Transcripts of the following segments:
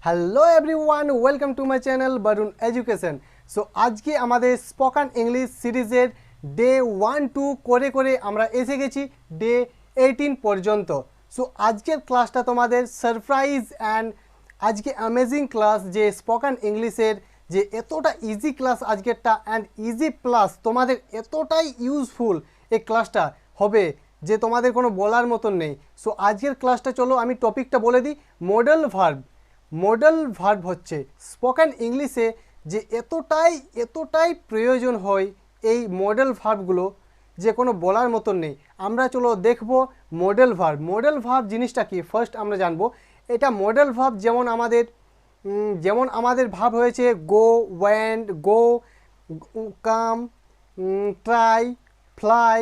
Hello everyone, welcome to my channel Varun education. So আজকে আমাদের spoken English সিরিজের day 1-2 করে করে আমরা এসে গেছি ডে 18 পর্যন্ত। সো আজকের ক্লাসটা তোমাদের সারপ্রাইজ অ্যান্ড আজকে অ্যামেজিং ক্লাস, যে স্পোকেন ইংলিশের যে এতটা ইজি ক্লাস আজকেরটা অ্যান্ড ইজি প্লাস তোমাদের এতটাই ইউজফুল এই ক্লাসটা হবে যে তোমাদের কোনো বলার মতন নেই। সো আজকের ক্লাসটা চলো আমি টপিকটা বলে দিই। Modal verb. মডেল ভার্ব হচ্ছে স্পোকেন ইংলিশে যে এতটাই প্রয়োজন হয় এই মডেল ভার্বগুলো যে কোনো বলার মতন নেই। আমরা চলো দেখব মডেল ভার্ব। মডেল ভার্ব জিনিসটা কি ফার্স্ট আমরা জানবো। এটা মডেল ভার্ব যেমন আমাদের ভার্ব হয়েছে গো, ওয়েন্ট, গো, কাম, ট্রাই, ফ্লাই,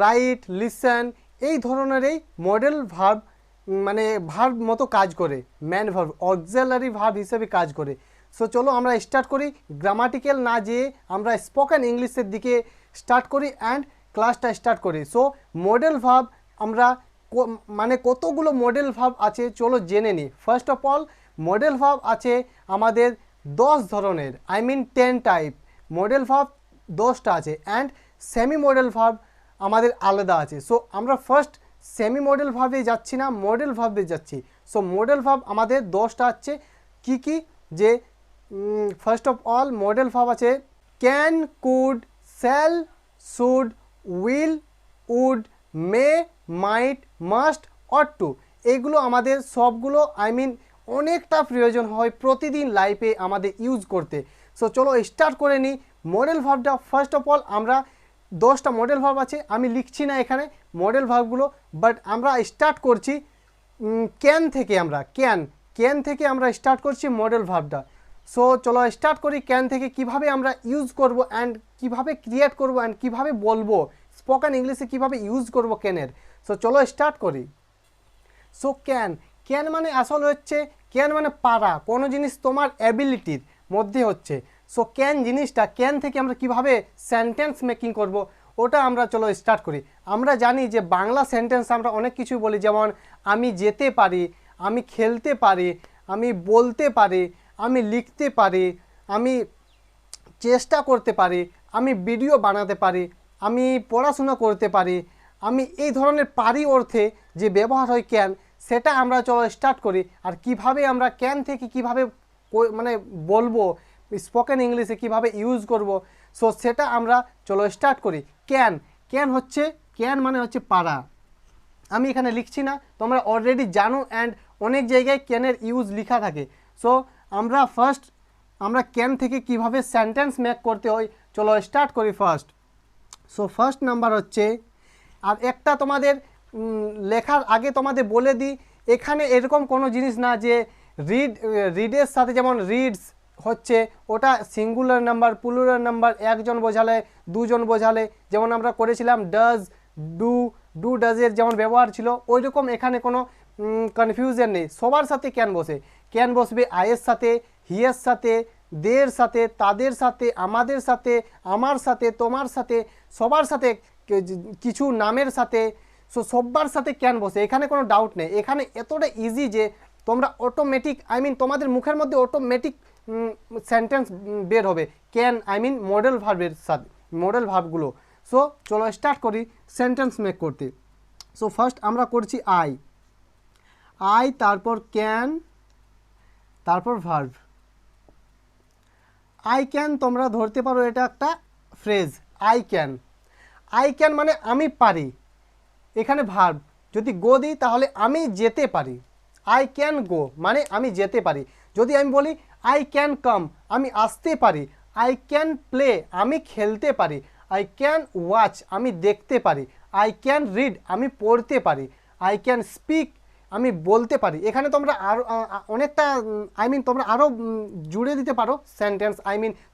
রাইট, লিসেন, এই ধরনেরই মডেল ভার্ব মানে ভার্ব মতো কাজ করে, ম্যান ভার্ব অক্সিলারি ভার্ব হিসেবে কাজ করে। সো চলো আমরা স্টার্ট করি, গ্রামাটিক্যাল না যেয়ে আমরা স্পোকেন ইংলিশের দিকে স্টার্ট করি অ্যান্ড ক্লাসটা স্টার্ট করি। সো মডেল ভার্ব আমরা মানে কতগুলো মডেল ভার্ব আছে চলো জেনে নিই। First of all modal verb আছে আমাদের 10 ধরনের, I mean 10 type modal verb 10টা আছে অ্যান্ড সেমি মডেল ভার্ব আমাদের আলাদা আছে। সো আমরা ফার্স্ট সেমি মডেল ভার্বে যাচ্ছি না, মডেল ভার্বে যাচ্ছি। সো মডেল ভার্ব আমাদের 10টা আছে। কি কি? যে first of all modal verb আছে can, could, shall, should, will, would, may, might, must, ought to. এইগুলো আমাদের সবগুলো অনেকটা প্রয়োজন হয় প্রতিদিন লাইফে আমাদের ইউজ করতে। সো চলো স্টার্ট করে নিই মডেল ভার্বটা। ফার্স্ট অফ অল আমরা 10টা মডেল ভার্ব আছে, আমি লিখছি না এখানে মডেল ভার্বগুলো, বাট আমরা স্টার্ট করছি ক্যান থেকে। আমরা ক্যান থেকে আমরা স্টার্ট করছি মডেল ভার্বটা। সো চলো স্টার্ট করি ক্যান থেকে কিভাবে আমরা ইউজ করব অ্যান্ড কিভাবে ক্রিয়েট করব অ্যান্ড কিভাবে বলবো, স্পোকেন ইংলিশে কিভাবে ইউজ করব ক্যানের। সো চলো স্টার্ট করি। সো ক্যান মানে আসল হচ্ছে ক্যান মানে পারা, কোনো জিনিস তোমার অ্যাবিলিটির মধ্যে হচ্ছে। সো ক্যান জিনিসটা, ক্যান থেকে আমরা কিভাবে সেন্টেন্স মেকিং করব ওটা আমরা চলো স্টার্ট করি। আমরা জানি যে বাংলা সেন্টেন্স আমরা অনেক কিছু বলি, যেমন আমি যেতে পারি, আমি খেলতে পারি, আমি বলতে পারি, আমি লিখতে পারি, আমি চেষ্টা করতে পারি, আমি ভিডিও বানাতে পারি, আমি পড়াশোনা করতে পারি, আমি এই ধরনের পারি অর্থে যে ব্যবহার হয় ক্যান, সেটা আমরা চলো স্টার্ট করি। আর কিভাবে আমরা ক্যান থেকে কিভাবে মানে বলবো, স্পোকেন ইংলিশে কিভাবে ইউজ করব, সো সেটা আমরা চলো স্টার্ট করি। ক্যান মানে হচ্ছে পারা। আমি এখানে লিখছি না, তোমরা অলরেডি জানো অ্যান্ড অনেক জায়গায় ক্যানের ইউজ লেখা থাকে। সো আমরা ক্যান থেকে কিভাবে সেন্টেন্স মেক করতে হয় চলো স্টার্ট করি ফার্স্ট। সো ফার্স্ট নাম্বার হচ্ছে, আর একটা তোমাদের লেখার আগে তোমাদের বলে দিই, এখানে এরকম কোনো জিনিস না যে রিডের সাথে, যেমন রিডস হচ্ছে ওটা সিঙ্গুলার নাম্বার, প্লুরাল নাম্বার, একজন বোঝালে, দুজন বোঝালে, যেমন আমরা করেছিলাম ডাজ, ডু ডাজের যেমন ব্যবহার ছিল, ওই রকম এখানে কোনো কনফিউশন নেই। সবার সাথে ক্যান বসবে আয়ের সাথে, হিয়ের সাথে, দের সাথে, তাদের সাথে, আমাদের সাথে, আমার সাথে, তোমার সাথে, সবার সাথে, কিছু নামের সাথে। সো সবার সাথে ক্যান বসে, এখানে কোনো ডাউট নেই। এখানে এতটা ইজি যে তোমরা অটোমেটিক তোমাদের মুখের মধ্যে অটোমেটিক সেন্টেন্স বের হবে ক্যান মডেল ভার্বের সাথে, মডেল ভার্বগুলো। সো চলো স্টার্ট করি সেন্টেন্স মেক করতে। সো ফার্স্ট আমরা করছি আই, তারপর ক্যান, তারপর ভার্ব। আই ক্যান তোমরা ধরতে পারো এটা একটা ফ্রেজ। আই ক্যান মানে আমি পারি, এখানে ভার্ব। যদি গো দিই তাহলে আমি যেতে পারি। আই ক্যান গো মানে আমি যেতে পারি। যদি আমি বলি আই ক্যান কাম, আমি আসতে পারি। আই ক্যান প্লে, আমি খেলতে পারি। আই ক্যান ওয়াচ, আমি দেখতে পারি। আই ক্যান রিড, আমি পড়তে পারি। আই ক্যান স্পিক, আমি বলতে পারি। এখানে তোমরা আরও অনেকটা তোমরা আরও জুড়ে দিতে পারো সেন্টেন্স।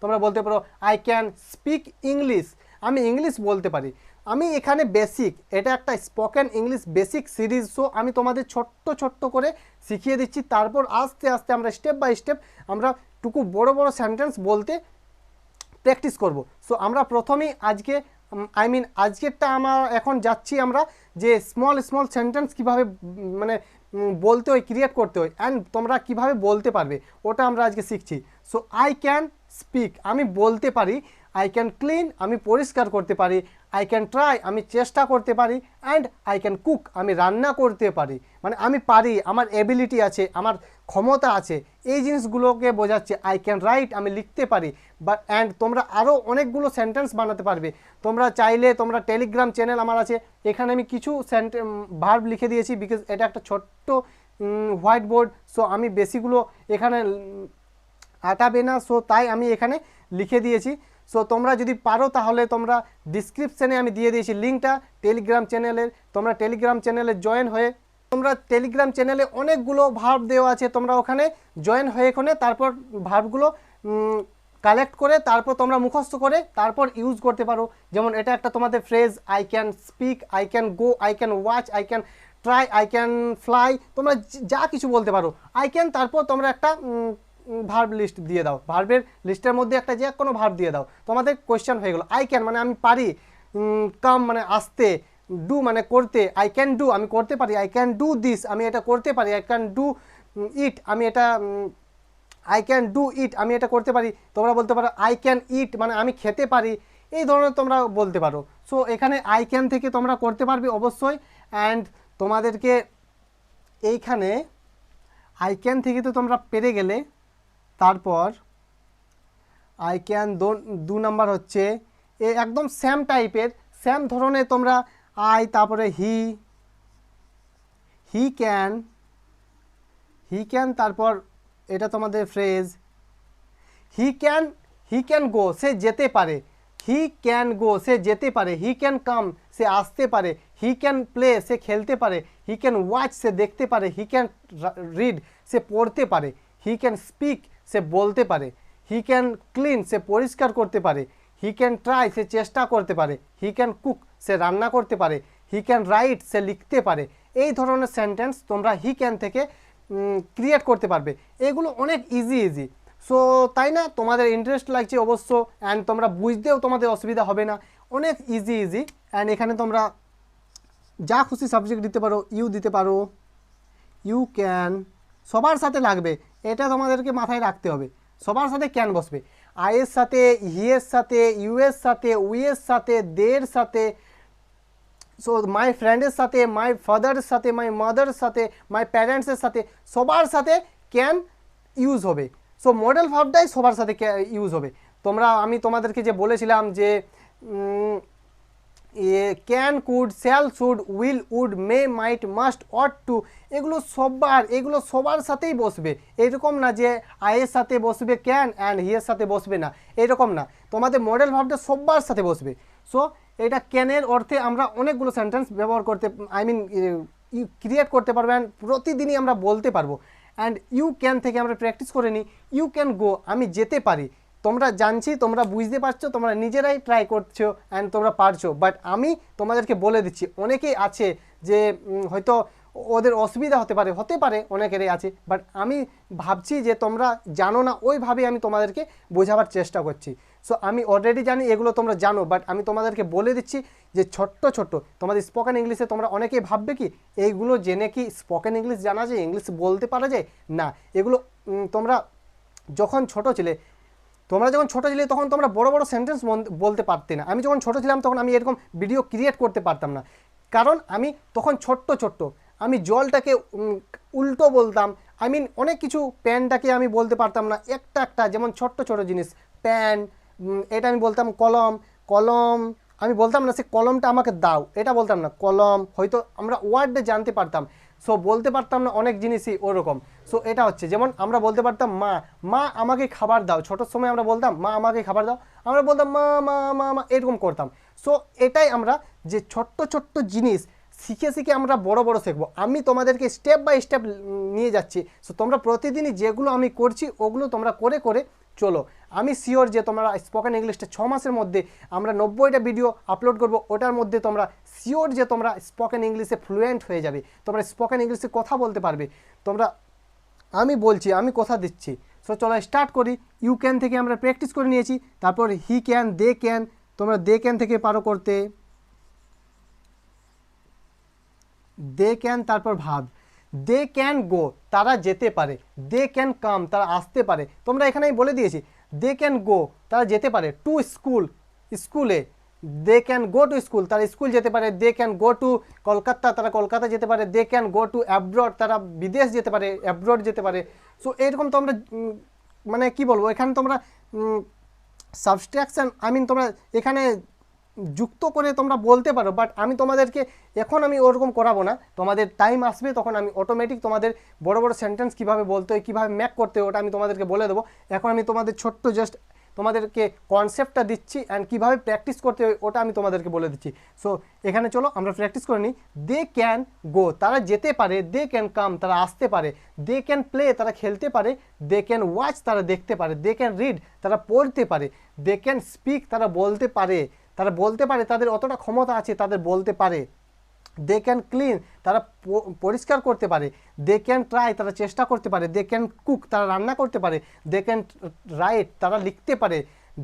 তোমরা বলতে পারো আই ক্যান স্পিক ইংলিশ, আমি ইংলিশ বলতে পারি। আমি এখানে বেসিক, এটা একটা spoken English basic series. So আমি তোমাদের ছোট্ট করে শিখিয়ে দিচ্ছি, তারপর আস্তে আস্তে আমরা স্টেপ বাই স্টেপ আমরা টুকু বড় সেন্টেন্স বলতে প্র্যাকটিস করব। সো আমরা প্রথমেই আজকেরটা আমরা এখন যাচ্ছি আমরা যে স্মল সেন্টেন্স কীভাবে মানে বলতে হয়, ক্রিয়েট করতে হয়, অ্যান্ড তোমরা কিভাবে বলতে পারবে ওটা আমরা আজকে শিখছি। সো আই ক্যান স্পিক, আমি বলতে পারি। আই ক্যান ক্লিন, আমি পরিষ্কার করতে পারি। আই ক্যান ট্রাই, আমি চেষ্টা করতে পারি। অ্যান্ড আই ক্যান কুক, আমি রান্না করতে পারি। মানে আমি পারি, আমার এবিলিটি আছে, আমার ক্ষমতা আছে, এই জিনিসগুলোকে বোঝাচ্ছে। আই ক্যান রাইট, আমি লিখতে পারি। বাট অ্যান্ড তোমরা আরও অনেকগুলো সেন্টেন্স বানাতে পারবে। তোমরা চাইলে তোমরা টেলিগ্রাম চ্যানেল আমার আছে, এখানে আমি কিছু ভার্ব লিখে দিয়েছি, বিকজ এটা একটা ছোট্ট হোয়াইট বোর্ড। সো আমি বেশিগুলো এখানে আটাবে না, সো তাই আমি এখানে লিখে দিয়েছি। সো তোমরা যদি পারো তাহলে তোমরা ডিসক্রিপশানে আমি দিয়ে দিয়েছি লিঙ্কটা টেলিগ্রাম চ্যানেলের, তোমরা টেলিগ্রাম চ্যানেলে জয়েন হয়ে, তোমরা টেলিগ্রাম চ্যানেলে অনেকগুলো ভার্ব দেওয়া আছে, তোমরা ওখানে জয়েন হয়ে ওখানে তারপর ভার্বগুলো কালেক্ট করে তারপর তোমরা মুখস্থ করে তারপর ইউজ করতে পারো। যেমন এটা একটা তোমাদের phrase, I can speak, I can go, I can watch, I can try, I can fly, তোমরা যা কিছু বলতে পারো। আই ক্যান, তারপর তোমরা একটা ভার্ব লিস্ট দিয়ে দাও, ভার্বের লিস্টের মধ্যে একটা যে কোনো ভার্ব দিয়ে দাও, তোমাদের কোয়েশ্চেন হয়ে গেলো। আই ক্যান মানে আমি পারি, কাম মানে আসতে, ডু মানে করতে, আই ক্যান ডু আমি করতে পারি, আই ক্যান ডু দিস আমি এটা করতে পারি, আই ক্যান ডু ইট আমি এটা আই ক্যান ডু ইট আমি এটা করতে পারি। তোমরা বলতে পারো আই ক্যান ইট মানে আমি খেতে পারি, এই ধরনের তোমরা বলতে পারো। সো এখানে আই ক্যান থেকে তোমরা করতে পারবে অবশ্যই। অ্যান্ড তোমাদেরকে এইখানে আই ক্যান থেকে তো তোমরা পেরে গেলে, তারপর আই ক্যান 2 নাম্বার হচ্ছে একদম সেম টাইপের, সেম ধরনের তোমরা আই, তারপরে হি ক্যান, তারপর এটা তোমাদের ফ্রেজ হি ক্যান গো, সে যেতে পারে। হি ক্যান গো, সে যেতে পারে। হি ক্যান কাম, সে আসতে পারে। হি ক্যান প্লে, সে খেলতে পারে। হি ক্যান ওয়াচ, সে দেখতে পারে। হি ক্যান রিড, সে পড়তে পারে। হি ক্যান স্পিক, সে বলতে পারে। হি ক্যান ক্লিন, সে পরিষ্কার করতে পারে। হি ক্যান ট্রাই, সে চেষ্টা করতে পারে। হি ক্যান কুক, সে রান্না করতে পারে। হি ক্যান রাইট, সে লিখতে পারে। এই ধরনের সেন্টেন্স তোমরা হি ক্যান থেকে ক্রিয়েট করতে পারবে। এগুলো অনেক ইজি। সো তাই না, তোমাদের ইন্টারেস্ট লাগছে অবশ্য, অ্যান্ড তোমরা বুঝতেও তোমাদের অসুবিধা হবে না, অনেক ইজি। অ্যান্ড এখানে তোমরা যা খুশি সাবজেক্ট দিতে পারো, ইউ দিতে পারো, ইউ ক্যান সবার সাথে লাগবে, এটা তোমাদেরকে মাথায় রাখতে হবে। সবার সাথে ক্যান বসবে, আইয়ের সাথে, হিয়ের সাথে, ইউএর সাথে, উইয়ের সাথে, দের সাথে, সো মাই ফ্রেন্ডের সাথে, মাই ফাদারের সাথে, মাই মাদারের সাথে, মাই প্যারেন্টসের সাথে, সবার সাথে ক্যান ইউজ হবে। সো মডেল ভার্বটাই সবার সাথে ইউজ হবে। আমি তোমাদেরকে যে বলেছিলাম যে can, could, shall, should, will, would, may, might, must, ought to, এগুলো সবার সাথেই বসবে। এরকম না যে আইয়ের সাথে বসবে ক্যান অ্যান্ড হিয়ের সাথে বসবে না, এরকম না, তোমাদের মডেল ভার্বটা সবার সাথে বসবে। সো এটা ক্যানের অর্থে আমরা অনেকগুলো সেন্টেন্স ব্যবহার করতে, ক্রিয়েট করতে পারবো, অ্যান্ড প্রতিদিনই আমরা বলতে পারবো। অ্যান্ড ইউ ক্যান থেকে আমরা প্র্যাকটিস করে নিই। ইউ ক্যান গো, আমি যেতে পারি। তোমরা জানছি, তোমরা বুঝতে পারছো, তোমরা নিজেরাই ট্রাই করছো অ্যান্ড তোমরা পারছো। বাট আমি তোমাদেরকে বলে দিচ্ছি, অনেকেই আছে যে হয়তো ওদের অসুবিধা হতে পারে, অনেকেরই আছে। বাট আমি ভাবছি যে তোমরা জানো না, ওইভাবে আমি তোমাদেরকে বোঝাবার চেষ্টা করছি। সো আমি অলরেডি জানি এগুলো তোমরা জানো, বাট আমি তোমাদেরকে বলে দিচ্ছি যে ছোট্ট তোমাদের স্পোকেন ইংলিশে তোমরা অনেকেই ভাববে কি এইগুলো জেনে কি স্পোকেন ইংলিশ জানা যায়, ইংলিশ বলতে পারা যায় না। এগুলো তোমরা যখন ছোটো ছিলে তখন তোমরা বড় বড় সেন্টেন্স বলতে পারতে না। আমি যখন ছোটো ছিলাম তখন আমি এরকম ভিডিও ক্রিয়েট করতে পারতাম না, কারণ আমি তখন ছোট্ট আমি জলটাকে উল্টো বলতাম। অনেক কিছু, প্যানটাকে আমি বলতে পারতাম না একটা, যেমন ছোট্ট জিনিস প্যান, এটা আমি বলতাম কলম, আমি বলতাম না সে কলমটা আমাকে দাও, এটা বলতাম না, কলম। হয়তো আমরা ওয়ার্ডে জানতে পারতাম, সো বলতে পারতাম না অনেক জিনিসই ওরকম। সো এটা হচ্ছে, যেমন আমরা বলতে পারতাম মা আমাকে খাবার দাও, ছোটোর সময় আমরা বলতাম মা আমাকে খাবার দাও, আমরা বলতাম মা মা মা মা এরকম করতাম। সো এটাই আমরা যে ছোট্ট জিনিস শিখে আমরা বড় শিখবো। আমি তোমাদেরকে স্টেপ বাই স্টেপ নিয়ে যাচ্ছি। সো তোমরা প্রতিদিনই যেগুলো আমি করছি ওগুলো তোমরা করে চলো। আমি শিওর যে তোমরা স্পোকেন ইংলিশটা 6 মাসের মধ্যে আমরা 90টা ভিডিও আপলোড করব, ওটার মধ্যে তোমরা শিওর যে তোমরা স্পোকেন ইংলিশে ফ্লুয়েন্ট হয়ে যাবে, তোমরা স্পোকেন ইংলিশে কথা বলতে পারবে। আমি বলছি, আমি কথা দিচ্ছি। সো চলো স্টার্ট করি। ইউ ক্যান থেকে আমরা প্র্যাকটিস করে নিয়েছি, তারপর হি ক্যান, দে ক্যান, তোমরা দে ক্যান থেকে পারো করতে, দে ক্যান, তারপর ভাব। দে ক্যান গো তারা যেতে পারে, দে ক্যান কাম তারা আসতে পারে। তোমরা এখানে আমি বলে দিয়েছি দে ক্যান গো তারা যেতে পারে টু স্কুল, স্কুলে। They can go to school তারা স্কুল যেতে পারে। They can go to Kolkata তারা কলকাতা যেতে পারে। They can go to abroad তারা বিদেশ যেতে পারে, অ্যাব্রড যেতে পারে। সো এরকম তোমরা মানে কি বলবো, এখানে তোমরা সাবস্ট্রাকশন তোমরা এখানে যুক্ত করে তোমরা বলতে পারো, বাট আমি তোমাদেরকে এখন আমি ওরকম করাবো না। তোমাদের টাইম আসবে তখন আমি অটোমেটিক তোমাদের বড় বড় সেন্টেন্স কীভাবে বলতে হয়, কীভাবে ম্যাক করতে হয়, ওটা আমি তোমাদেরকে বলে দেবো। এখন আমি তোমাদের ছোট্ট জাস্ট তোমাদেরকে কনসেপ্টটা দিচ্ছি অ্যান্ড কীভাবে প্র্যাকটিস করতে হয় ওটা আমি তোমাদেরকে বলে দিচ্ছি। সো এখানে চলো আমরা প্র্যাকটিস করে নিই। দে ক্যান গো তারা যেতে পারে, দে ক্যান কাম তারা আসতে পারে, দে ক্যান প্লে তারা খেলতে পারে, দে ক্যান ওয়াচ তারা দেখতে পারে, দে ক্যান রিড তারা পড়তে পারে, দে ক্যান স্পিক তারা বলতে পারে, তারা বলতে পারে, তাদের অতটা ক্ষমতা আছে তাদের বলতে পারে। দে ক্যান ক্লিন তারা পরিষ্কার করতে পারে, দে ক্যান ট্রাই তারা চেষ্টা করতে পারে, দে ক্যান কুক তারা রান্না করতে পারে, দে ক্যান রাইট তারা লিখতে পারে,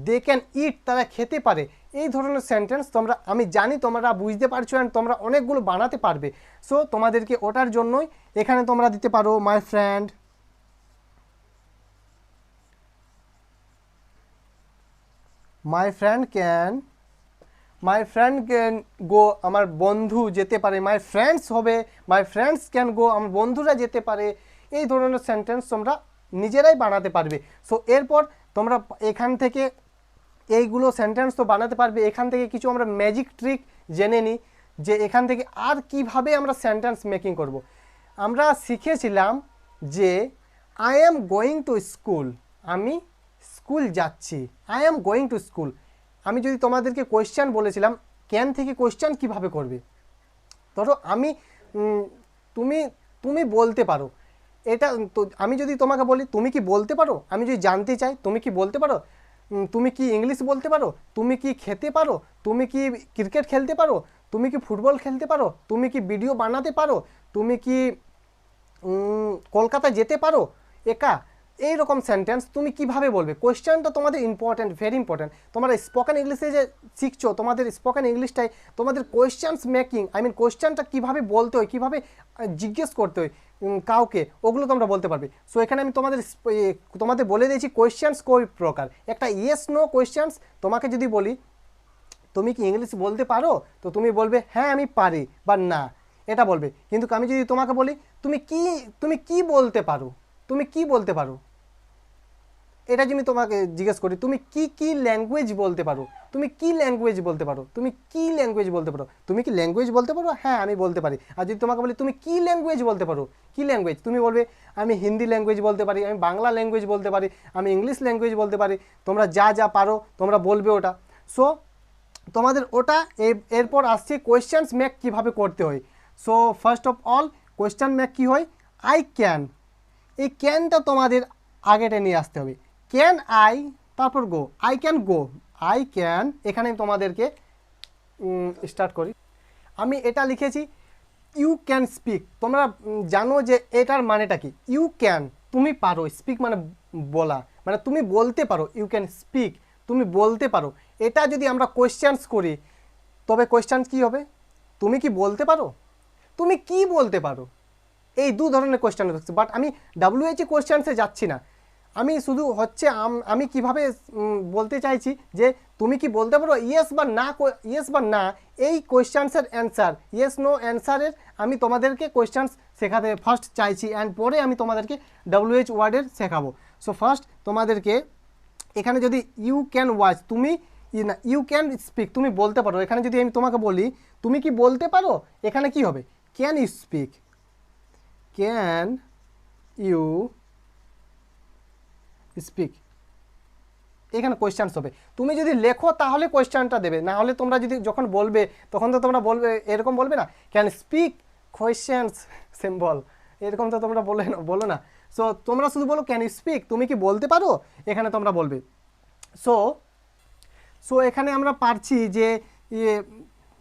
দে ক্যান ইট তারা খেতে পারে। এই ধরনের সেন্টেন্স তোমরা, আমি জানি তোমরা বুঝতে পারছো অ্যান্ড তোমরা অনেকগুলো বানাতে পারবে। সো তোমাদেরকে ওটার জন্যই এখানে তোমরা দিতে পারো my friend, my friend can, my friend can go আমার বন্ধু যেতে পারে, মাই ফ্রেন্ডস হবে মাই ফ্রেন্ডস ক্যান গো আমার বন্ধুরা যেতে পারে। এই ধরনের সেন্টেন্স তোমরা নিজেরাই বানাতে পারবে। সো এরপর তোমরা এখান থেকে এইগুলো সেন্টেন্স তো বানাতে পারবে। এখান থেকে কিছু আমরা ম্যাজিক ট্রিক জেনে নিই যে এখান থেকে আর কিভাবে আমরা সেন্টেন্স মেকিং করব। আমরা শিখেছিলাম যে I am going to school, আমি স্কুল যাচ্ছি, I am going to school. আমি যদি তোমাদেরকে কোয়েশ্চেন বলেছিলাম ক্যান থেকে কোয়েশ্চেন কিভাবে করবে, ধরো আমি তুমি তুমি বলতে পারো এটা, তো আমি যদি তোমাকে বলি তুমি কি বলতে পারো, আমি যদি জানতে চাই তুমি কি বলতে পারো, তুমি কি ইংলিশ বলতে পারো, তুমি কি খেতে পারো, তুমি কি ক্রিকেট খেলতে পারো, তুমি কি ফুটবল খেলতে পারো, তুমি কি ভিডিও বানাতে পারো, তুমি কি কলকাতা যেতে পারো একা। এই রকম সেন্টেন্স তুমি কিভাবে বলবে, কোয়েশ্চেনটা তোমাদের ইম্পর্ট্যান্ট, ভেরি ইম্পর্ট্যান্ট। তোমরা স্পোকেন ইংলিশে যে শিখছো, তোমাদের স্পোকেন ইংলিশটাই তোমাদের কোয়েশ্চেন্স মেকিং, কোয়েশ্চেনটা কীভাবে বলতে হয়, কীভাবে জিজ্ঞেস করতে হয় কাউকে, ওগুলো তোমরা বলতে পারবে। সো এখানে আমি তোমাদের বলে দিয়েছি কোয়েশ্চেন্স কই প্রকার। একটা ইয়েস নো কোয়েশ্চেন্স, তোমাকে যদি বলি তুমি কি ইংলিশ বলতে পারো, তো তুমি বলবে হ্যাঁ আমি পারি বা না, এটা বলবে। কিন্তু আমি যদি তোমাকে বলি তুমি কি বলতে পারো, তুমি কি বলতে পারো, এটা যদি তোমাকে জিজ্ঞেস করি তুমি কি ল্যাঙ্গুয়েজ বলতে পারো, তুমি কি ল্যাঙ্গুয়েজ বলতে পারো, তুমি কি ল্যাঙ্গুয়েজ বলতে পারো, তুমি কি ল্যাঙ্গুয়েজ বলতে পারো, হ্যাঁ আমি বলতে পারি। আর যদি তোমাকে বলি তুমি কি ল্যাঙ্গুয়েজ বলতে পারো, কি ল্যাঙ্গুয়েজ, তুমি বলবে আমি হিন্দি ল্যাঙ্গুয়েজ বলতে পারি, আমি বাংলা ল্যাঙ্গুয়েজ বলতে পারি, আমি ইংলিশ ল্যাঙ্গুয়েজ বলতে পারি। তোমরা যা যা পারো তোমরা বলবে ওটা। সো তোমাদের ওটা এরপর আসছে কোয়েশ্চেন্স মেক কীভাবে করতে হয়। So first of all question make কী হয়, আই ক্যান, এই ক্যানটা তোমাদের আগেটা নিয়ে আসতে হবে। ক্যান আই, তারপর go, I can go, I can. এখানে তোমাদেরকে স্টার্ট করি। আমি এটা লিখেছি ইউ ক্যান স্পিক। তোমরা জানো যে এটার মানেটা কি, ইউ ক্যান তুমি পারো, স্পিক মানে বলা, মানে তুমি বলতে পারো, ইউ ক্যান স্পিক তুমি বলতে পারো। এটা যদি আমরা কোয়েশ্চেন্স করি তবে কোয়েশ্চেন্স কি হবে, তুমি কি বলতে পারো, তুমি কি বলতে পারো। এই দু ধরনের কোয়েশ্চেন থাকছে, বাট আমি ডাব্লিউএইচি কোয়েশ্চেন্সে যাচ্ছি না। আমি শুধু হচ্ছে আমি কিভাবে বলতে চাইছি যে তুমি কি বলতে পারো, ইয়েস বা না, ইয়েস বা না এই কোয়েশ্চেন্সের অ্যান্সার, ইয়েস নো অ্যান্সারের আমি তোমাদেরকে কোয়েশ্চেন্স শেখাতে ফার্স্ট চাইছি অ্যান্ড পরে আমি তোমাদেরকে ডাব্লিউএইচ ওয়ার্ডের শেখাবো। সো ফার্স্ট তোমাদেরকে এখানে যদি ইউ ক্যান ওয়াচ, তুমি ইউ ক্যান স্পিক তুমি বলতে পারো, এখানে যদি আমি তোমাকে বলি তুমি কি বলতে পারো, এখানে কি হবে, can you speak, can you speak, এখানে কোয়েশ্চেন্স হবে। তুমি যদি লেখো তাহলে কোয়েশ্চেনটা দেবে, না হলে তোমরা যদি যখন বলবে তখন তো তোমরা বলবে এরকম বলবে না, ক্যান স্পিক কোয়েশ্চেন্স সিম্বল, এরকম তো তোমরা বলো না। সো তোমরা শুধু বলো ক্যান ইউ স্পিক, তুমি কি বলতে পারো, এখানে তোমরা বলবে। সো এখানে আমরা পারছি যে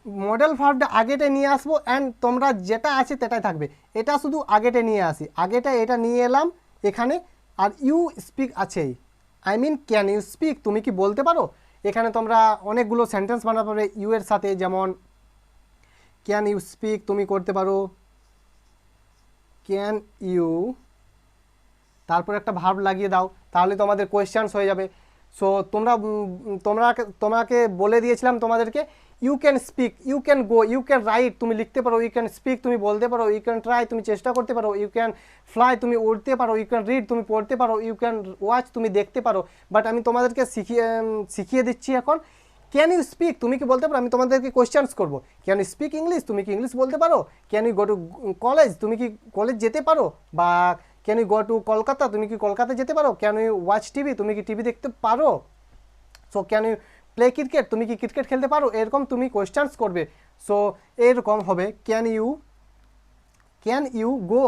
মডেল ভার্বটা আগেটা নিয়ে আসবো অ্যান্ড তোমরা যেটা আছে সেটাই থাকবে, এটা শুধু আগেটা নিয়ে আসি, আগেটা এটা নিয়ে এলাম এখানে, আর ইউ স্পিক আছেই, ক্যান ইউ স্পিক তুমি কি বলতে পারো। এখানে তোমরা অনেকগুলো সেন্টেন্স বানাতে পারবে ইউ এর সাথে, যেমন ক্যান ইউ স্পিক তুমি করতে পারো, ক্যান ইউ, তারপর একটা ভার্ব লাগিয়ে দাও, তাহলে তোমাদের কোয়েশ্চেন্স হয়ে যাবে। সো তোমাকে বলে দিয়েছিলাম তোমাদেরকে you can speak, you can go, you can write তুমি লিখতে পারো, ইউ ক্যান স্পিক তুমি বলতে পারো, ইউ ক্যান ট্রাই তুমি চেষ্টা করতে পারো, ইউ ক্যান ফ্লাই তুমি উড়তে পারো, ইউ ক্যান রিড তুমি পড়তে পারো, ইউ ক্যান ওয়াচ তুমি দেখতে পারো। বাট আমি তোমাদেরকে শিখিয়ে দিচ্ছি এখন ক্যান ইউ স্পিক তুমি কি বলতে পারো। আমি তোমাদেরকে কোয়েশ্চেন্স করবো, ক্যান ইউ স্পিক ইংলিশ তুমি কি ইংলিশ বলতে পারো, can you go to college তুমি কি কলেজ যেতে পারো, বা can you go to Kolkata তুমি কি কলকাতা যেতে পারো, ক্যান ইউ ওয়াচ টিভি তুমি কি টিভি দেখতে পারো, so can you play cricket তুমি কি ক্রিকেট খেলতে পারো, এরকম তুমি কোয়েশ্চেন্স করবে। সো এরকম হবে can you go,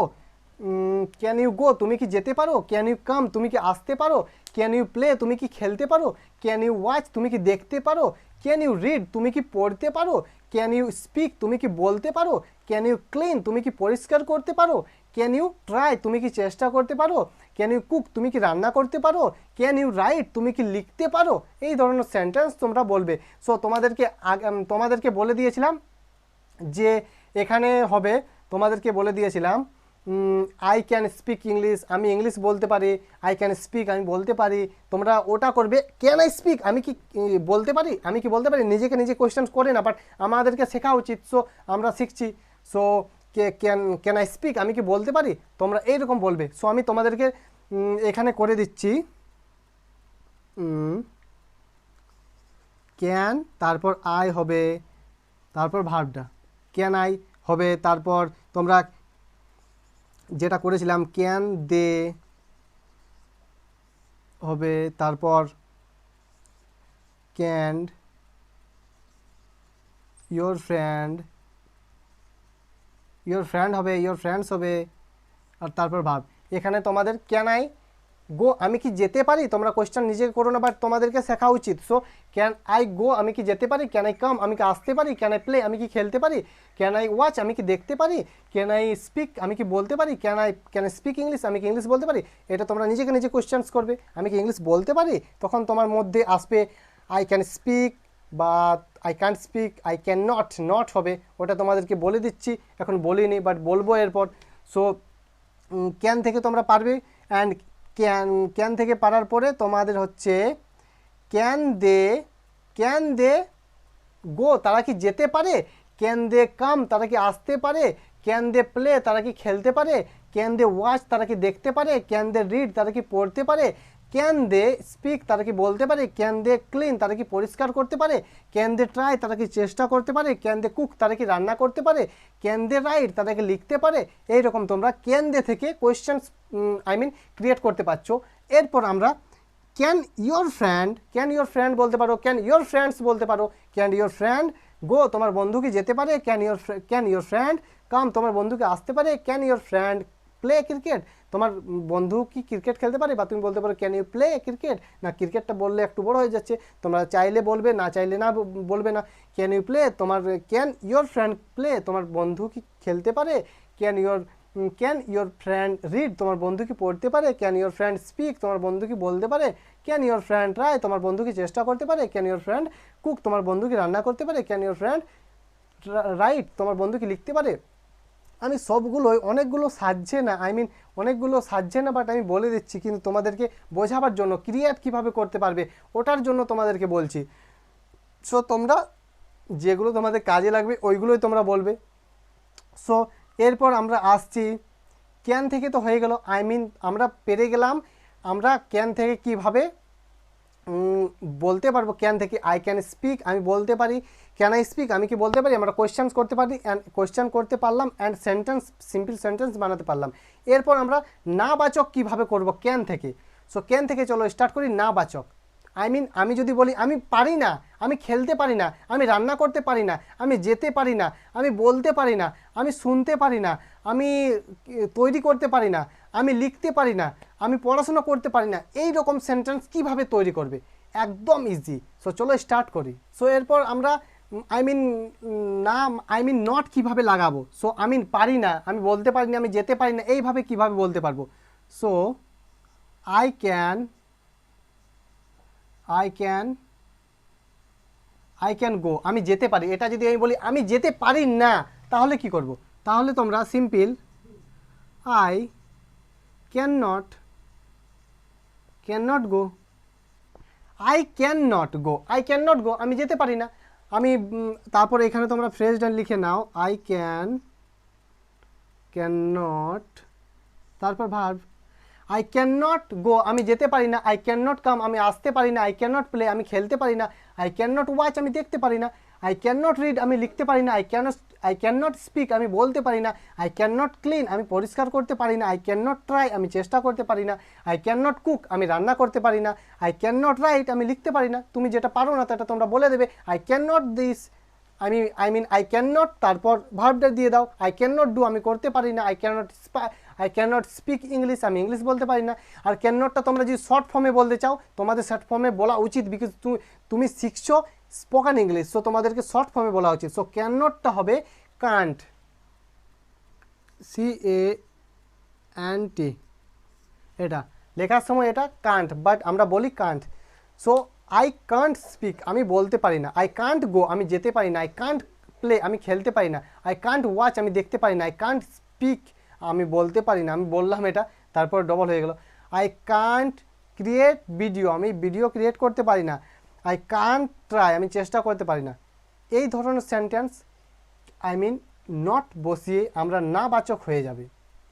can you go তুমি কি যেতে পারো, ক্যান ইউ কাম তুমি কি আসতে পারো, ক্যান ইউ প্লে তুমি কি খেলতে পারো, ক্যান ইউ ওয়াচ তুমি কি দেখতে পারো, ক্যান ইউ রিড তুমি কি পড়তে পারো, ক্যান ইউ স্পিক তুমি কি বলতে পারো, ক্যান ইউ ক্লিন তুমি কি পরিষ্কার করতে পারো, ক্যান ইউ ট্রাই তুমি কি চেষ্টা করতে পারো, ক্যান ইউ কুক তুমি কি রান্না করতে পারো, ক্যান ইউ রাইট তুমি কি লিখতে পারো। এই ধরনের সেন্টেন্স তোমরা বলবে। সো তোমাদেরকে বলে দিয়েছিলাম যে এখানে হবে, তোমাদেরকে বলে দিয়েছিলাম আই ক্যান স্পিক ইংলিশ আমি ইংলিশ বলতে পারি, আই ক্যান স্পিক আমি বলতে পারি, তোমরা ওটা করবে ক্যান আই স্পিক আমি কি বলতে পারি, আমি কি বলতে পারি, নিজেকে নিজে কোয়েশ্চেন করে না, বাট আমাদেরকে শেখা উচিত। সো আমরা শিখছি। সো ক্যান আই স্পিক আমি কি বলতে পারি, তোমরা এইরকম বলবে। সো আমি তোমাদেরকে এখানে করে দিচ্ছি ক্যান, তারপর আই হবে, তারপর ভার্বটা ক্যান আই হবে, তারপর তোমরা যেটা করেছিলাম ক্যান দে হবে, তারপর ক্যান ইয়োর ফ্রেন্ড হবে, ইয়োর ফ্রেন্ডস হবে, আর তারপর ভাব। এখানে তোমাদের ক্যান আই গো আমি কি যেতে পারি, তোমরা কোয়েশ্চেন নিজে করো না, বাট তোমাদেরকে শেখা উচিত। সো ক্যান আই গো আমি কি যেতে পারি, ক্যান আই কাম আমি কি আসতে পারি, ক্যান আই প্লে আমি কি খেলতে পারি, ক্যান আই ওয়াচ আমি কি দেখতে পারি, ক্যান আই স্পিক আমি কি বলতে পারি, ক্যান আই স্পিক ইংলিশ আমি কি ইংলিশ বলতে পারি। এটা তোমরা নিজেকে নিজে কোয়েশ্চেন্স করবে, আমি কি ইংলিশ বলতে পারি, তখন তোমার মধ্যে আসবে আই ক্যান স্পিক বা I can't speak, I can not হবে, ওটা তোমাদেরকে বলে দিচ্ছি, এখন বলিনি বাট বলবো এরপর। সো ক্যান থেকে তোমরা পারবে, অ্যান্ড ক্যান থেকে পারার পরে তোমাদের হচ্ছে ক্যান দে গো তারা কি যেতে পারে, ক্যান দে কাম তারা কি আসতে পারে, ক্যান দে প্লে তারা কি খেলতে পারে, ক্যান দে ওয়াচ তারা কি দেখতে পারে, ক্যান দে রিড তারা কি পড়তে পারে, ক্যান দে স্পিক তারা কি বলতে পারে, ক্যান দে ক্লিন তারা কি পরিষ্কার করতে পারে, ক্যান দে ট্রাই তারা কি চেষ্টা করতে পারে, ক্যান দে কুক তারা কি রান্না করতে পারে, ক্যান দে রাইট তারা কি লিখতে পারে। এইরকম তোমরা ক্যান দে থেকে কোয়েশ্চেন্স ক্রিয়েট করতে পারছো। এরপর আমরা ক্যান ইয়োর ফ্রেন্ড বলতে পারো, ক্যান ইয়োর ফ্রেন্ডস বলতে পারো, ক্যান ইয়োর ফ্রেন্ড গো তোমার বন্ধু কি যেতে পারে, ক্যান ইয়োর ফ্রেন্ড কাম তোমার বন্ধু কি আসতে পারে, can your friend play cricket তোমার বন্ধু কি ক্রিকেট খেলতে পারে, বা তুমি বলতে পারো ক্যান ইউ প্লে ক্রিকেট, না ক্রিকেটটা বললে একটু বড় হয়ে যাচ্ছে, তোমরা চাইলে বলবে না চাইলে না বলবে না। Can you play can your friend play তোমার বন্ধু কি খেলতে পারে, ক্যান ইয়োর ফ্রেন্ড রিড তোমার বন্ধু কি পড়তে পারে, ক্যান ইয়োর ফ্রেন্ড স্পিক তোমার বন্ধু কি বলতে পারে, ক্যান ইয়োর ফ্রেন্ড ট্রাই তোমার বন্ধু কি চেষ্টা করতে পারে, ক্যান ইয়োর ফ্রেন্ড কুক তোমার বন্ধু কি রান্না করতে পারে, ক্যান ইয়োর ফ্রেন্ড রাইট তোমার বন্ধু কি লিখতে পারে। আমি সবগুলোই অনেকগুলো সাজছে না বাট আমি বলে দিচ্ছি, কিন্তু তোমাদেরকে বোঝাবার জন্য ক্রিয়েট কিভাবে করতে পারবে ওটার জন্য তোমাদেরকে বলছি। সো তোমরা যেগুলো তোমাদের কাজে লাগবে ওইগুলোই তোমরা বলবে। সো এরপর আমরা আসছি ক্যান থেকে, তো হয়ে গেল, আমরা পেরে গেলাম আমরা ক্যান থেকে কিভাবে বলতে পারবো। ক্যান থেকে আই ক্যান স্পিক আমি বলতে পারি, ক্যান আই স্পিক আমি কি বলতে পারি, আমরা কোয়েশ্চেন করতে পারি, অ্যান্ড কোয়েশ্চেন করতে পারলাম, অ্যান্ড সিম্পল সেন্টেন্স বানাতে পারলাম। এরপর আমরা না বাচক কীভাবে করব ক্যান থেকে। সো ক্যান থেকে চলো স্টার্ট করি না বাচক। আমি যদি বলি আমি পারি না, আমি খেলতে পারি না, আমি রান্না করতে পারি না, আমি যেতে পারি না, আমি বলতে পারি না, আমি শুনতে পারি না, আমি তৈরি করতে পারি না, আমি লিখতে পারি না, আমি পড়াশোনা করতে পারি না, এই রকম সেন্টেন্স কিভাবে তৈরি করবে, একদম ইজি। সো চলো স্টার্ট করি। সো এরপর আমরা নট কিভাবে লাগাবো। সো পারি না, আমি বলতে পারি না, আমি যেতে পারি না, এইভাবে কিভাবে বলতে পারবো। সো আই ক্যান গো আমি যেতে পারি। এটা যদি আমি বলি আমি যেতে পারি না, তাহলে কি করব, তাহলে তোমরা simple I can not go, I can not go, I can not go, আমি যেতে পারি না। আমি তারপরে এখানে তোমরা ফ্রেজটা লিখে নাও, আই ক্যান নট, তারপর verb, I can not go, আমি যেতে পারি না। আই ক্যান নট কাম, আমি আসতে পারি না। আই ক্যান নট প্লে, আমি খেলতে পারি না। আই ক্যান নট ওয়াচ, আমি দেখতে পারি না। আই ক্যান নট রিড, আমি লিখতে পারি না। আই ক্যান নট স্পিক, আমি বলতে পারি না। আই ক্যান নট ক্লিন, আমি পরিষ্কার করতে পারি না। আই ক্যান নট ট্রাই, আমি চেষ্টা করতে পারি না। আই ক্যান নট কুক, আমি রান্না করতে পারি না। আই ক্যান নট রাইট, আমি লিখতে পারি না। তুমি যেটা পারো না সেটা তোমরা বলে দেবে। I can not this, I mean I can not, তারপর ভার্বটা দিয়ে দাও। আই ক্যান নট ডু, আমি করতে পারি না। I can not speak English, আমি ইংলিশ বলতে পারি না। আর ক্যান নটটা তোমরা যদি শর্ট ফর্মে বলতে চাও, তোমাদের শর্ট ফর্মে বলা উচিত, বিকজ তুমি শিখছো স্পোকেন ইংলিশ, সো তোমাদেরকে শর্ট ফর্মে বলা উচিত। সো ক্যান নটটা হবে কান্ট, CANT, এটা লেখার সময় এটা কান্ট, বাট আমরা বলি can't. So I can't speak, আমি বলতে পারি না। আই কান্ট গো, আমি যেতে পারি না। আই কান্ট প্লে, আমি খেলতে পারি না। আই কান্ট ওয়াচ, আমি দেখতে পারি না। আই কান্ট স্পিক, আমি বলতে পারি না। আমি বললাম এটা, তারপর ডবল হয়ে গেল। আই কান্ট ক্রিয়েট ভিডিও, আমি ভিডিও ক্রিয়েট করতে পারি না। আই কান্ট ট্রাই, আমি চেষ্টা করতে পারি না। এই ধরনের সেন্টেন্স আই মিন নট বসিয়ে আমরা না বাচক হয়ে যাবে।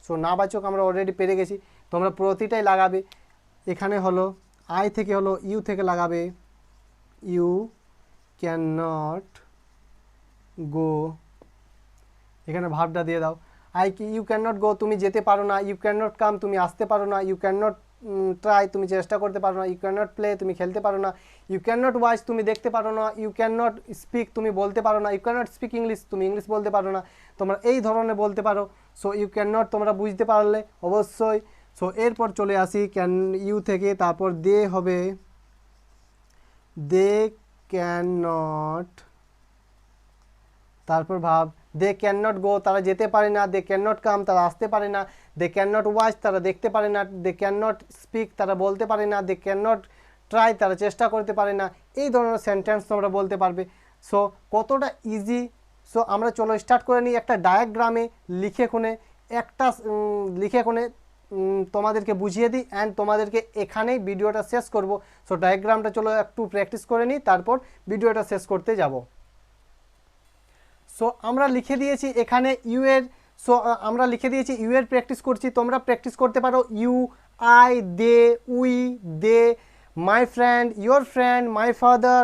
সো না বাচক আমরা অলরেডি পেরে গেছি, তোমরা প্রতিটাই লাগাবে। এখানে হলো আই থেকে হলো ইউ থেকে লাগাবে, ইউ ক্যান নট গো, এখানে ভাবটা দিয়ে দাও। ইউ ক্যান নট গো, তুমি যেতে পারো না। ইউ ক্যান নট কাম, তুমি আসতে পারো না। ইউ ক্যান নট ট্রাই, তুমি চেষ্টা করতে পারো না। ইউ ক্যান নট প্লে, তুমি খেলতে পারো না। ইউ ক্যান নট ওয়াচ, তুমি দেখতে পারো না। ইউ ক্যান নট স্পিক, তুমি বলতে পারো না। You can not speak English, তুমি ইংলিশ বলতে পারো না। তোমরা এই ধরনের বলতে পারো। সো ইউ ক্যান নট তোমরা বুঝতে পারলে অবশ্যই। সো এরপর চলে আসি ক্যান ইউ থেকে, তারপর দে হবে, দে ক্যান নট, তারপর ভাব, দে ক্যান নট গো, তারা যেতে পারে না। দে ক্যান নট কাম, তারা আসতে পারে না। দে ক্যান নট ওয়াচ, তারা দেখতে পারে না। দে ক্যান নট স্পিক, তারা বলতে পারে না। দে ক্যান নট ট্রাই, তারা চেষ্টা করতে পারে না। এই ধরনের সেন্টেন্স তোমরা বলতে পারবে। সো কতটা ইজি। সো আমরা চলো স্টার্ট করে নিই একটা ডায়াগ্রামে লিখে কোনে তোমাদেরকে বুঝিয়ে দিই, অ্যান্ড তোমাদেরকে এখানেই ভিডিওটা শেষ করব। সো ডায়াগ্রামটা চলো একটু প্র্যাকটিস করে নিই, তারপর ভিডিওটা শেষ করতে যাব। সো আমরা লিখে দিয়েছি এখানে ইউ এর, সো আমরা লিখে দিয়েছি ইউ এর প্র্যাকটিস করছি। তোমরা প্র্যাকটিস করতে পারো you, I, they, we, they, my friend, your friend, my father,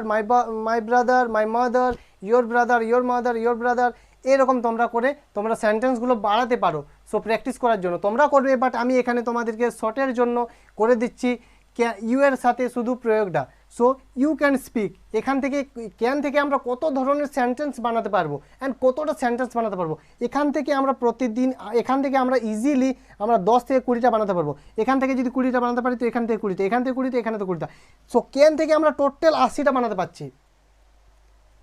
my brother, my mother, your brother, your mother, your brother, এরকম তোমরা করে তোমরা সেন্টেন্সগুলো বাড়াতে পারো। সো প্র্যাকটিস করার জন্য তোমরা করবে, বাট আমি এখানে তোমাদেরকে শর্টের জন্য করে দিচ্ছি ইউ এর সাথে শুধু প্রয়োগটা। সো ইউ ক্যান স্পিক, এখান থেকে ক্যান থেকে আমরা কত ধরনের সেন্টেন্স বানাতে পারবো, অ্যান্ড কতটা সেন্টেন্স বানাতে পারবো। এখান থেকে আমরা প্রতিদিন, এখান থেকে আমরা ইজিলি আমরা 10 থেকে 20টা বানাতে পারবো। এখান থেকে যদি 20টা বানাতে পারি, তো এখান থেকে 20টা, এখান থেকে 20টা, এখানে তো 20টা। সো ক্যান থেকে আমরা টোটাল 80টা বানাতে পারছি।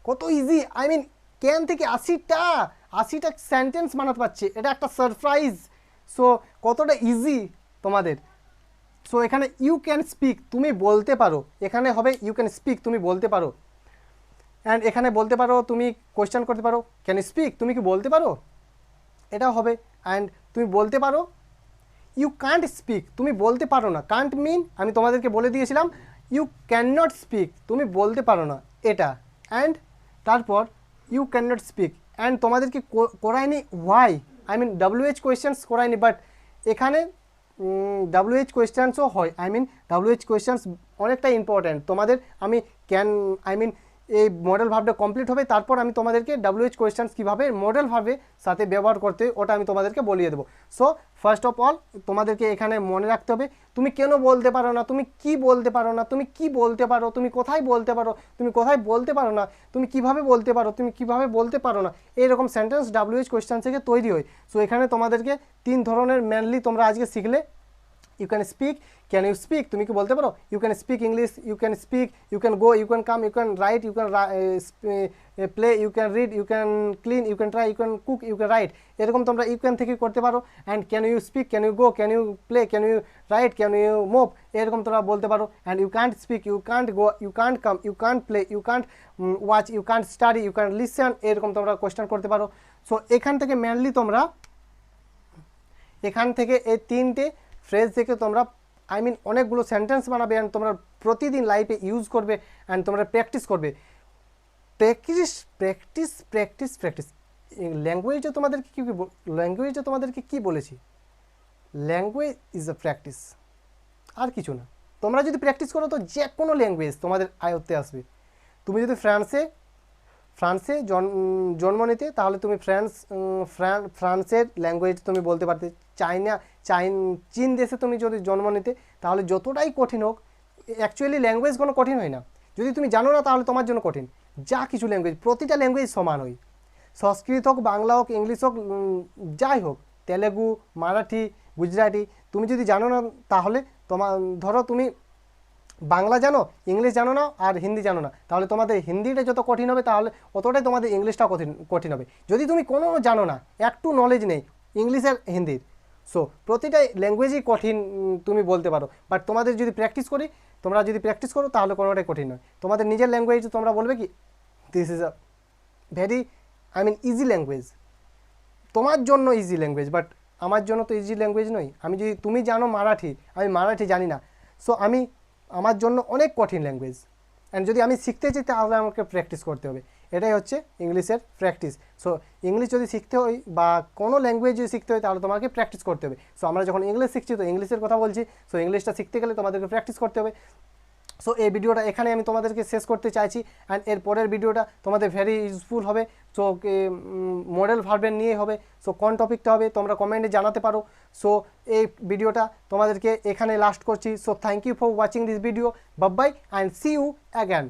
কত ইজি, আই মিন ক্যান থেকে 80টা সেন্টেন্স বানাতে পারছি। এটা একটা সারপ্রাইজ। সো কতটা ইজি তোমাদের। সো এখানে ইউ ক্যান স্পিক, তুমি বলতে পারো, এখানে হবে ইউ ক্যান স্পিক, তুমি বলতে পারো। অ্যান্ড এখানে বলতে পারো, তুমি কোয়েশ্চেন করতে পারো, ক্যান ইউ স্পিক, তুমি কি বলতে পারো, এটাও হবে। অ্যান্ড তুমি বলতে পারো, ইউ কান্ট স্পিক, তুমি বলতে পারো না। কান্ট মিন আমি তোমাদেরকে বলে দিয়েছিলাম ইউ ক্যান নট স্পিক, তুমি বলতে পারো না, এটা। অ্যান্ড তারপর you can not speak, and তোমাদেরকে করায়নি why, I mean WH questions করায়নি, বাট এখানে WH কোয়েশ্চেন্সও হয়। আই মিন WH কোয়েশ্চেন্স অনেকটা ইম্পর্ট্যান্ট তোমাদের। আমি এই মডেল ভার্বটা কমপ্লিট হবে, তারপর আমি তোমাদেরকে WH কোয়েশ্চেন্স কীভাবে মডেল ভার্বে সাথে ব্যবহার করতে, ওটা আমি তোমাদেরকে বলিয়ে দেবো। সো ফার্স্ট অফ অল তোমাদেরকে এখানে মনে রাখতে হবে, তুমি কেন বলতে পারো না, তুমি কি বলতে পারো না, তুমি কি বলতে পারো, তুমি কোথায় বলতে পারো, তুমি কোথায় বলতে পারো না, তুমি কিভাবে বলতে পারো, তুমি কিভাবে বলতে পারো না, এইরকম সেন্টেন্স WH কোয়েশ্চেন থেকে তৈরি হয়। সো এখানে তোমাদেরকে 3 ধরনের মেনলি তোমরা আজকে শিখলে। You can speak, can you speak, তুমি কি বলতে পারো, you can speak English, you can speak, you can go, you can come, you can write, you can play, you can read, you can clean, you can try, you can cook, you can write, এরকম তোমরা you can থেকে করতে পারো। And can you speak, can you go, can you play, can you write, can you move, এরকম তোমরা বলতে পারো। And you can't speak, you can't go, you can't come, you can't play, you can't watch, you can't study, you can't listen, এরকম তোমরা question করতে পারো। So এখান থেকে মেনলি তোমরা এখান থেকে এই 3টে ফ্রেজ থেকে তোমরা অনেকগুলো সেন্টেন্স বানাবে অ্যান্ড তোমরা প্রতিদিন লাইফে ইউজ করবে অ্যান্ড তোমরা প্র্যাকটিস করবে। Practice practice practice practice. ল্যাঙ্গুয়েজে তোমাদেরকে কী বলেছি? ল্যাঙ্গুয়েজ ইজ আ প্র্যাকটিস, আর কিছু না। তোমরা যদি প্র্যাকটিস করো তো যে কোনো ল্যাঙ্গুয়েজ তোমাদের আয়ত্তে আসবে। তুমি যদি ফ্রান্সে জন্ম নিতে, তাহলে তুমি ফ্রান্সের ল্যাঙ্গুয়েজ তুমি বলতে পারতে। চীন দেশে তুমি যদি জন্ম নিতে, তাহলে যতটাই কঠিন হোক, অ্যাকচুয়ালি ল্যাঙ্গুয়েজ কোনো কঠিন হয় না, যদি তুমি জানো না তাহলে তোমার জন্য কঠিন। যা কিছু ল্যাঙ্গুয়েজ, প্রতিটা ল্যাঙ্গুয়েজ সমান হয়, সংস্কৃত হোক, বাংলা হোক, ইংলিশ হোক, যাই হোক, তেলেগু, মারাঠি, গুজরাটি, তুমি যদি জানো না তাহলে ধরো তুমি বাংলা জানো, ইংলিশ জানো না আর হিন্দি জানো না, তাহলে তোমাদের হিন্দিটা যত কঠিন হবে তাহলে অতটাই তোমাদের ইংলিশটাও কঠিন হবে। যদি তুমি কোনো জানো না, একটু নলেজ নেই ইংলিশের, হিন্দির, সো প্রতিটা ল্যাঙ্গুয়েজই কঠিন তুমি বলতে পারো। বাট তোমরা যদি প্র্যাকটিস করো তাহলে কোনোটাই কঠিন নয়। তোমাদের নিজের ল্যাঙ্গুয়েজ তোমরা বলবে কি, this is a very easy language, তোমার জন্য ইজি ল্যাঙ্গুয়েজ, বাট আমার জন্য তো ইজি ল্যাঙ্গুয়েজ নয়। তুমি জানো মারাঠি, আমি মারাঠি জানি না, সো আমার জন্য অনেক কঠিন ল্যাঙ্গুয়েজ। অ্যান্ড যদি আমি শিখতে চাই তাহলে আমাকে প্র্যাকটিস করতে হবে। এটাই হচ্ছে ইংলিশের প্র্যাকটিস। সো ইংলিশ যদি শিখতে হয় বা কোনো ল্যাঙ্গুয়েজ যদি শিখতে হয় তাহলে তোমাকে প্র্যাকটিস করতে হবে। সো আমরা যখন ইংলিশ শিখছি তো ইংলিশের কথা বলছি, সো ইংলিশটা শিখতে গেলে তোমাদেরকে প্র্যাকটিস করতে হবে। সো এই ভিডিওটা এখানে আমি তোমাদেরকে শেষ করতে চাইছি, অ্যান্ড এর পরের ভিডিওটা তোমাদের ভেরি ইউজফুল হবে। সো মডেল ভার্বের নিয়ে হবে। সো কোন টপিকটা হবে তোমরা কমেন্টে জানাতে পারো। সো এই ভিডিওটা তোমাদেরকে এখানে লাস্ট করছি। So thank you for watching this video, bye bye and see you again.